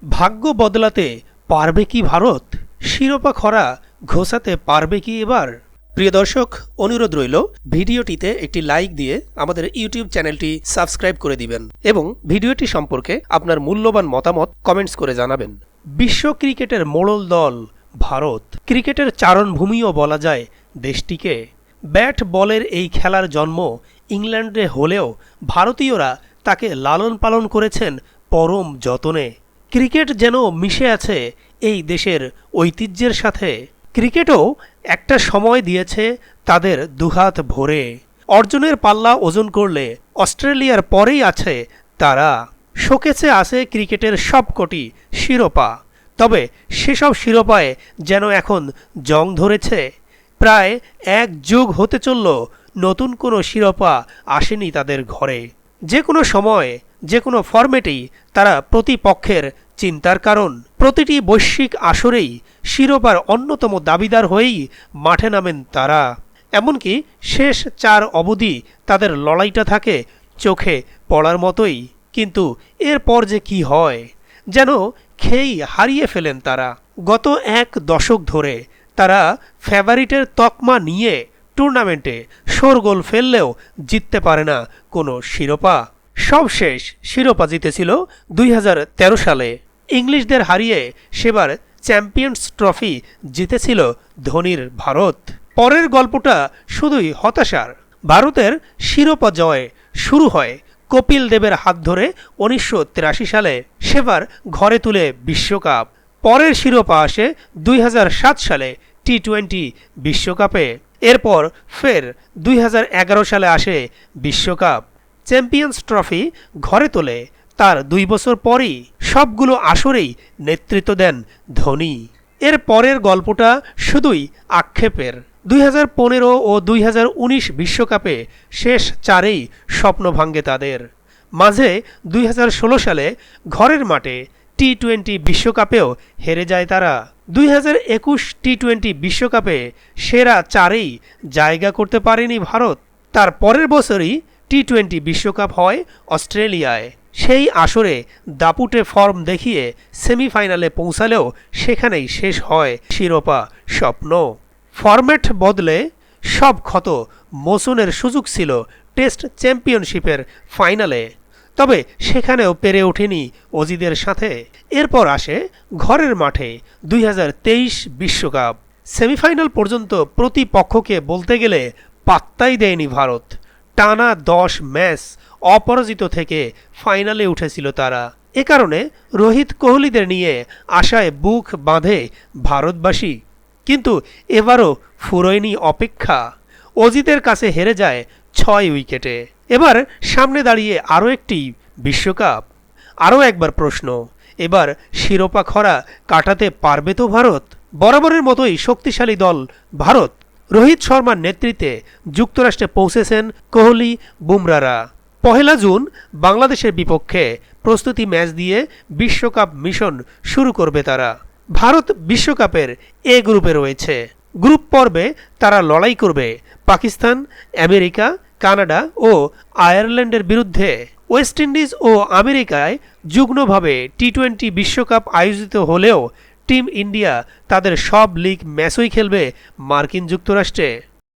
ভাগ্য বদলাতে পারবে কি ভারত? শিরোপা খরা ঘোচাতে পারবে কি এবার? প্রিয় দর্শক, অনুরোধ রইল ভিডিওটিতে একটি লাইক দিয়ে আমাদের ইউটিউব চ্যানেলটি সাবস্ক্রাইব করে দিবেন এবং ভিডিওটি সম্পর্কে আপনার মূল্যবান মতামত কমেন্টস করে জানাবেন। বিশ্ব ক্রিকেটের মোড়ল দল ভারত, ক্রিকেটের চারণভূমিও বলা যায় দেশটিকে। ব্যাট বলের এই খেলার জন্ম ইংল্যান্ডে হলেও ভারতীয়রা তাকে লালন পালন করেছেন পরম যতনে। ক্রিকেট যেন মিশে আছে এই দেশের ঐতিহ্যের সাথে। ক্রিকেটও একটা সময় দিয়েছে তাদের দুহাত ভরে। অর্জনের পাল্লা ওজন করলে অস্ট্রেলিয়ার পরেই আছে তারা। শোকেসে আছে ক্রিকেটের সবকটি শিরোপা, তবে সেসব শিরোপায় যেন এখন জং ধরেছে। প্রায় এক যুগ হতে চলল নতুন কোনো শিরোপা আসেনি তাদের ঘরে। যে কোনো সময় যে কোনো ফরম্যাটেই তারা প্রতিপক্ষের চিন্তার কারণ। প্রতিটি বৈশ্বিক আসরেই শিরোপার অন্যতম দাবিদার হয়েই মাঠে নামেন তারা। এমনকি শেষ 4 অবধি তাদের লড়াইটা থাকে চোখে পড়ার মতোই। কিন্তু এরপর যে কি হয়, যেন খেই হারিয়ে ফেলেন তারা। গত 1 দশক ধরে তারা ফেভারিটের তকমা নিয়ে টুর্নামেন্টে শোরগোল ফেললেও জিততে পারে না কোনো শিরোপা। সবশেষ শিরোপা জিতেছিল 2013 সালে। ইংলিশদের হারিয়ে সেবার চ্যাম্পিয়ন্স ট্রফি জিতেছিল ধোনির ভারত। পরের গল্পটা শুধুই হতাশার। ভারতের শিরোপা জয় শুরু হয় কপিল দেবের হাত ধরে 1983 সালে। সেবার ঘরে তুলে বিশ্বকাপ। পরের শিরোপা আসে 2007 সালে টি-20 বিশ্বকাপে। এরপর ফের 2011 সালে আসে বিশ্বকাপ। চ্যাম্পিয়ন্স ট্রফি ঘরে তোলে তার 2 বছর পরই। সবগুলো আসরেই নেতৃত্ব দেন ধোনি। এর পরের গল্পটা শুধুই আক্ষেপের। 2015 ও 2019 বিশ্বকাপে শেষ 4এই স্বপ্ন ভাঙ্গে তাদের। মাঝে 2016 সালে ঘরের মাঠে টি-20 বিশ্বকাপেও হেরে যায় তারা। 2021 টি-20 বিশ্বকাপে সেরা 4এই জায়গা করতে পারেনি ভারত। তার পরের বছরই টি-20 বিশ্বকাপ হয় অস্ট্রেলিয়ায়। সেই আসরে দাপুটে ফর্ম দেখিয়ে সেমিফাইনালে পৌঁছালেও সেখানেই শেষ হয় শিরোপা স্বপ্ন। ফরম্যাট বদলে সব ক্ষত মোচনের সুযোগ ছিল টেস্ট চ্যাম্পিয়নশিপের ফাইনালে, তবে সেখানেও পেরে ওঠেনি অজিদের সাথে। এরপর আসে ঘরের মাঠে 2023 বিশ্বকাপ। সেমিফাইনাল পর্যন্ত প্রতিপক্ষকে বলতে গেলে পাত্তাই দেয়নি ভারত। টানা 10 ম্যাচ অপরাজিত থেকে ফাইনালে উঠেছিল তারা। এ কারণে রোহিত কোহলিদের নিয়ে আশায় বুক বাঁধে ভারতবাসী। কিন্তু এবারও ফুরোয়নি অপেক্ষা। অজিতের কাছে হেরে যায় 6 উইকেটে। এবার সামনে দাঁড়িয়ে আরও একটি বিশ্বকাপ। আরও একবার প্রশ্ন, এবার শিরোপা খরা কাটাতে পারবে তো ভারত? বরাবরের মতোই শক্তিশালী দল ভারত। রোহিত শর্মার নেতৃত্বে যুক্তরাষ্ট্রে পৌঁছেছেন কোহলি বুমরারা। 1 জুন বাংলাদেশের বিপক্ষে প্রস্তুতি ম্যাচ দিয়ে বিশ্বকাপ মিশন শুরু করবে তারা। ভারত বিশ্বকাপের এ গ্রুপে রয়েছে। গ্রুপ পর্বে তারা লড়াই করবে পাকিস্তান, আমেরিকা, কানাডা ও আয়ারল্যান্ডের বিরুদ্ধে। ওয়েস্ট ইন্ডিজ ও আমেরিকায় যুগ্মভাবে টি-20 বিশ্বকাপ আয়োজিত হলেও টিম ইন্ডিয়া তাদের সব লিগ ম্যাচই খেলবে মার্কিন যুক্তরাষ্ট্রে।